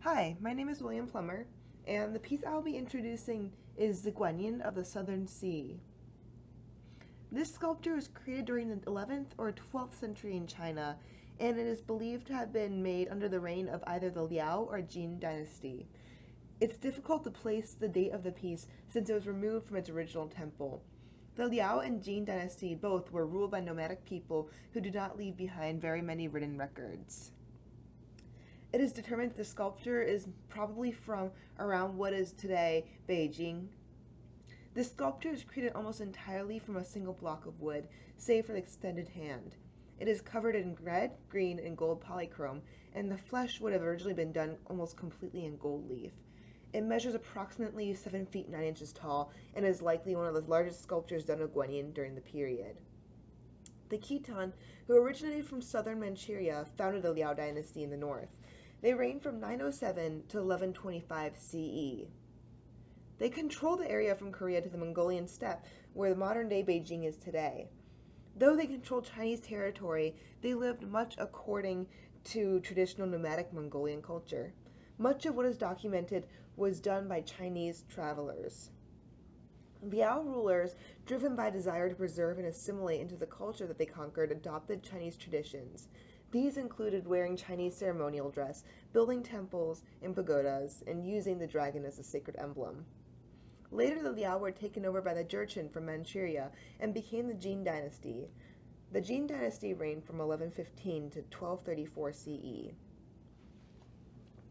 Hi, my name is William Plummer, and the piece I'll be introducing is the Guanyin of the Southern Sea. This sculpture was created during the 11th or 12th century in China, and it is believed to have been made under the reign of either the Liao or Jin dynasty. It's difficult to place the date of the piece since it was removed from its original temple. The Liao and Jin dynasty both were ruled by nomadic people who did not leave behind very many written records. It is determined that the sculpture is probably from around what is today Beijing. This sculpture is created almost entirely from a single block of wood, save for the extended hand. It is covered in red, green, and gold polychrome, and the flesh would have originally been done almost completely in gold leaf. It measures approximately 7 feet 9 inches tall and is likely one of the largest sculptures done of Guanyin during the period. The Khitan, who originated from southern Manchuria, founded the Liao dynasty in the north. They reigned from 907 to 1125 CE. They controlled the area from Korea to the Mongolian steppe, where the modern day Beijing is today. Though they controlled Chinese territory, they lived much according to traditional nomadic Mongolian culture. Much of what is documented was done by Chinese travelers. Liao rulers, driven by a desire to preserve and assimilate into the culture that they conquered, adopted Chinese traditions. These included wearing Chinese ceremonial dress, building temples and pagodas, and using the dragon as a sacred emblem. Later, the Liao were taken over by the Jurchen from Manchuria and became the Jin dynasty. The Jin dynasty reigned from 1115 to 1234 CE.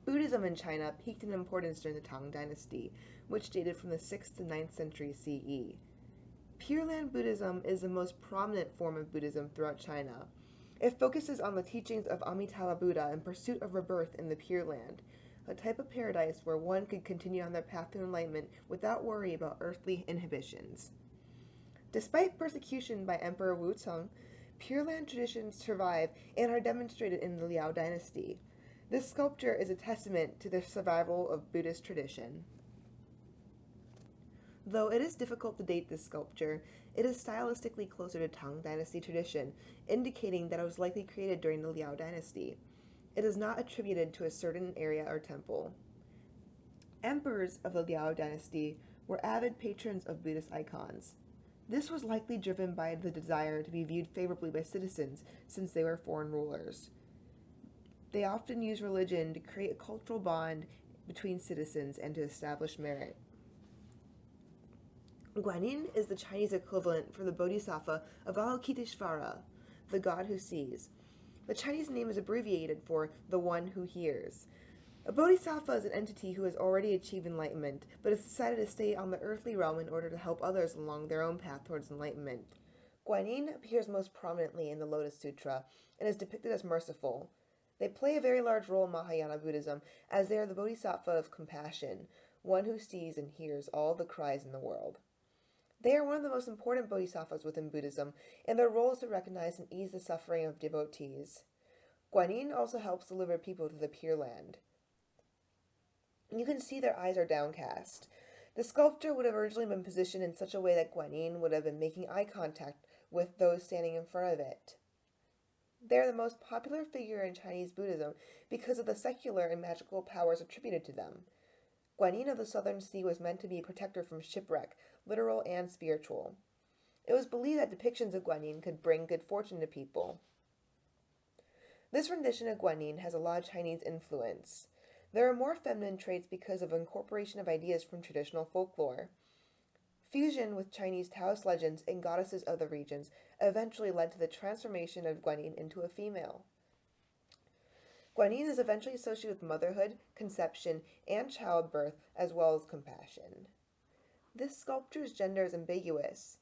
Buddhism in China peaked in importance during the Tang dynasty, which dated from the 6th to 9th century CE. Pure Land Buddhism is the most prominent form of Buddhism throughout China. It focuses on the teachings of Amitabha Buddha in pursuit of rebirth in the Pure Land, a type of paradise where one could continue on their path to enlightenment without worry about earthly inhibitions. Despite persecution by Emperor Wuzong, Pure Land traditions survive and are demonstrated in the Liao dynasty. This sculpture is a testament to the survival of Buddhist tradition. Though it is difficult to date this sculpture, it is stylistically closer to Tang Dynasty tradition, indicating that it was likely created during the Liao Dynasty. It is not attributed to a certain area or temple. Emperors of the Liao Dynasty were avid patrons of Buddhist icons. This was likely driven by the desire to be viewed favorably by citizens since they were foreign rulers. They often use religion to create a cultural bond between citizens and to establish merit. Guanyin is the Chinese equivalent for the Bodhisattva of Avalokiteshvara, the God who sees. The Chinese name is abbreviated for the one who hears. A bodhisattva is an entity who has already achieved enlightenment, but has decided to stay on the earthly realm in order to help others along their own path towards enlightenment. Guanyin appears most prominently in the Lotus Sutra and is depicted as merciful. They play a very large role in Mahayana Buddhism as they are the bodhisattva of compassion, one who sees and hears all the cries in the world. They are one of the most important bodhisattvas within Buddhism, and their role is to recognize and ease the suffering of devotees. Guanyin also helps deliver people to the Pure Land. You can see their eyes are downcast. The sculpture would have originally been positioned in such a way that Guanyin would have been making eye contact with those standing in front of it. They are the most popular figure in Chinese Buddhism because of the secular and magical powers attributed to them. Guanyin of the Southern Sea was meant to be a protector from shipwreck, literal and spiritual. It was believed that depictions of Guanyin could bring good fortune to people. This rendition of Guanyin has a lot of Chinese influence. There are more feminine traits because of incorporation of ideas from traditional folklore. Fusion with Chinese Taoist legends and goddesses of the regions eventually led to the transformation of Guanyin into a female. Guanyin is eventually associated with motherhood, conception, and childbirth, as well as compassion. This sculpture's gender is ambiguous.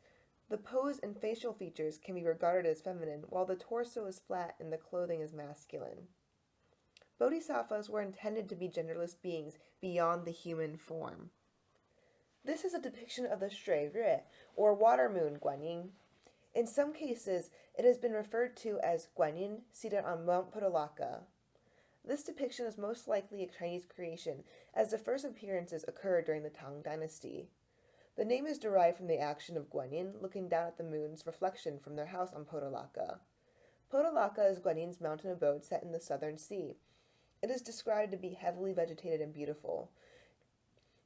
The pose and facial features can be regarded as feminine, while the torso is flat and the clothing is masculine. Bodhisattvas were intended to be genderless beings beyond the human form. This is a depiction of the Shui Rue, or water moon Guanyin. In some cases, it has been referred to as Guanyin seated on Mount Potalaca. This depiction is most likely a Chinese creation, as the first appearances occurred during the Tang Dynasty. The name is derived from the action of Guanyin looking down at the moon's reflection from their house on Potalaca. Potalaca is Guanyin's mountain abode set in the Southern Sea. It is described to be heavily vegetated and beautiful.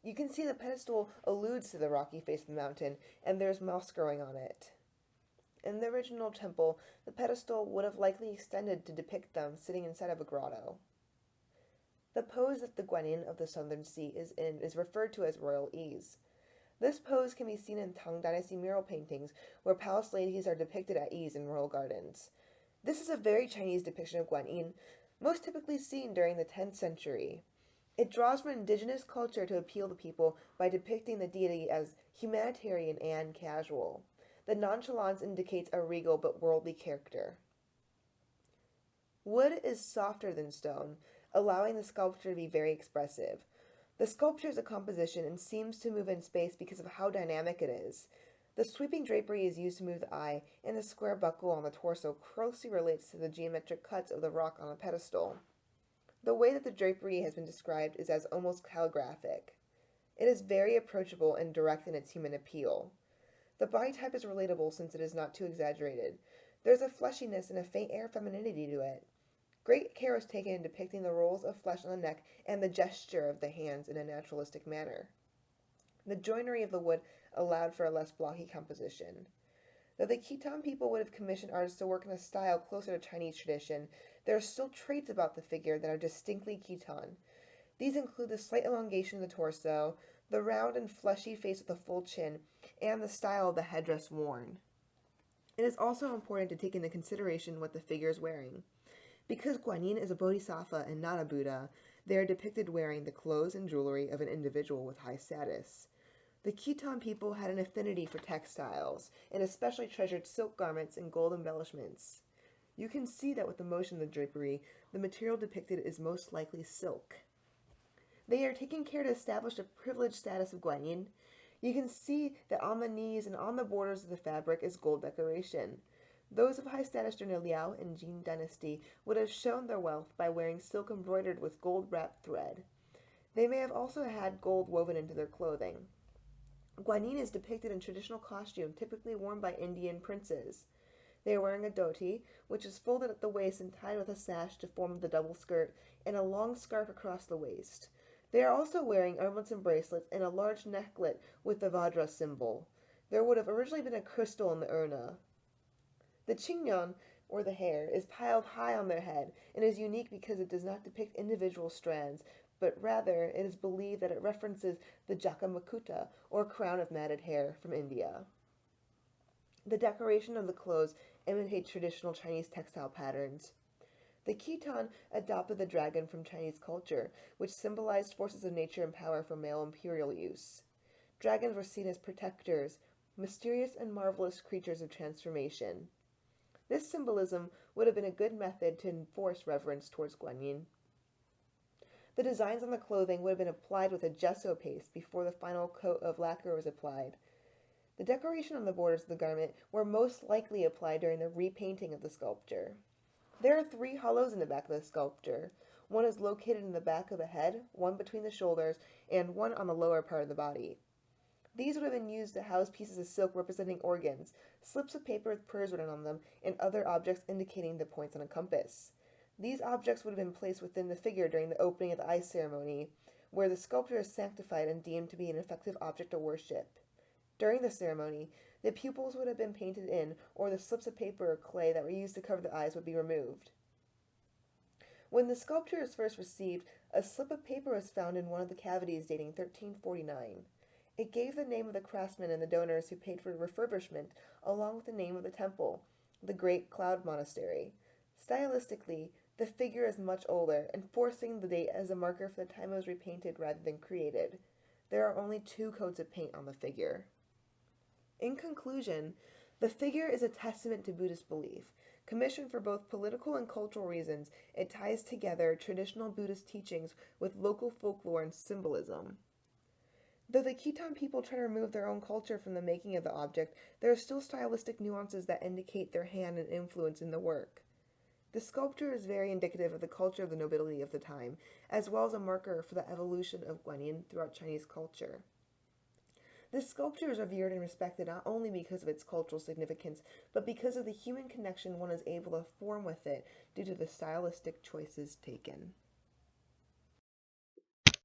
You can see the pedestal alludes to the rocky face of the mountain, and there's moss growing on it. In the original temple, the pedestal would have likely extended to depict them sitting inside of a grotto. The pose that the Guanyin of the Southern Sea is in is referred to as royal ease. This pose can be seen in Tang Dynasty mural paintings, where palace ladies are depicted at ease in royal gardens. This is a very Chinese depiction of Guanyin, most typically seen during the 10th century. It draws from indigenous culture to appeal to people by depicting the deity as humanitarian and casual. The nonchalance indicates a regal but worldly character. Wood is softer than stone, allowing the sculpture to be very expressive. The sculpture is a composition and seems to move in space because of how dynamic it is. The sweeping drapery is used to move the eye, and the square buckle on the torso closely relates to the geometric cuts of the rock on the pedestal. The way that the drapery has been described is as almost calligraphic. It is very approachable and direct in its human appeal. The body type is relatable since it is not too exaggerated. There's a fleshiness and a faint air of femininity to it. Great care was taken in depicting the rolls of flesh on the neck and the gesture of the hands in a naturalistic manner. The joinery of the wood allowed for a less blocky composition. Though the Khitan people would have commissioned artists to work in a style closer to Chinese tradition, there are still traits about the figure that are distinctly Khitan. These include the slight elongation of the torso, the round and fleshy face with a full chin, and the style of the headdress worn. It is also important to take into consideration what the figure is wearing. Because Guanyin is a bodhisattva and not a Buddha, they are depicted wearing the clothes and jewelry of an individual with high status. The Khitan people had an affinity for textiles, and especially treasured silk garments and gold embellishments. You can see that with the motion of the drapery, the material depicted is most likely silk. They are taking care to establish the privileged status of Guanyin. You can see that on the knees and on the borders of the fabric is gold decoration. Those of high status during the Liao and Jin dynasty would have shown their wealth by wearing silk embroidered with gold-wrapped thread. They may have also had gold woven into their clothing. Guanyin is depicted in traditional costume typically worn by Indian princes. They are wearing a dhoti, which is folded at the waist and tied with a sash to form the double skirt, and a long scarf across the waist. They are also wearing armlets and bracelets and a large necklet with the Vajra symbol. There would have originally been a crystal in the urna. The chignon, or the hair, is piled high on their head and is unique because it does not depict individual strands, but rather it is believed that it references the Jaka Makuta, or crown of matted hair, from India. The decoration of the clothes imitates traditional Chinese textile patterns. The Khitan adopted the dragon from Chinese culture, which symbolized forces of nature and power for male imperial use. Dragons were seen as protectors, mysterious and marvelous creatures of transformation. This symbolism would have been a good method to enforce reverence towards Guanyin. The designs on the clothing would have been applied with a gesso paste before the final coat of lacquer was applied. The decoration on the borders of the garment were most likely applied during the repainting of the sculpture. There are 3 hollows in the back of the sculpture. One is located in the back of the head, one between the shoulders, and one on the lower part of the body. These would have been used to house pieces of silk representing organs, slips of paper with prayers written on them, and other objects indicating the points on a compass. These objects would have been placed within the figure during the opening of the ice ceremony, where the sculpture is sanctified and deemed to be an effective object of worship. During the ceremony, the pupils would have been painted in, or the slips of paper or clay that were used to cover the eyes would be removed. When the sculpture was first received, a slip of paper was found in one of the cavities dating 1349. It gave the name of the craftsmen and the donors who paid for the refurbishment, along with the name of the temple, the Great Cloud Monastery. Stylistically, the figure is much older, enforcing the date as a marker for the time it was repainted rather than created. There are only 2 coats of paint on the figure. In conclusion, the figure is a testament to Buddhist belief. Commissioned for both political and cultural reasons, it ties together traditional Buddhist teachings with local folklore and symbolism. Though the Khitan people try to remove their own culture from the making of the object, there are still stylistic nuances that indicate their hand and influence in the work. The sculpture is very indicative of the culture of the nobility of the time, as well as a marker for the evolution of Guanyin throughout Chinese culture. This sculpture is revered and respected not only because of its cultural significance, but because of the human connection one is able to form with it due to the stylistic choices taken.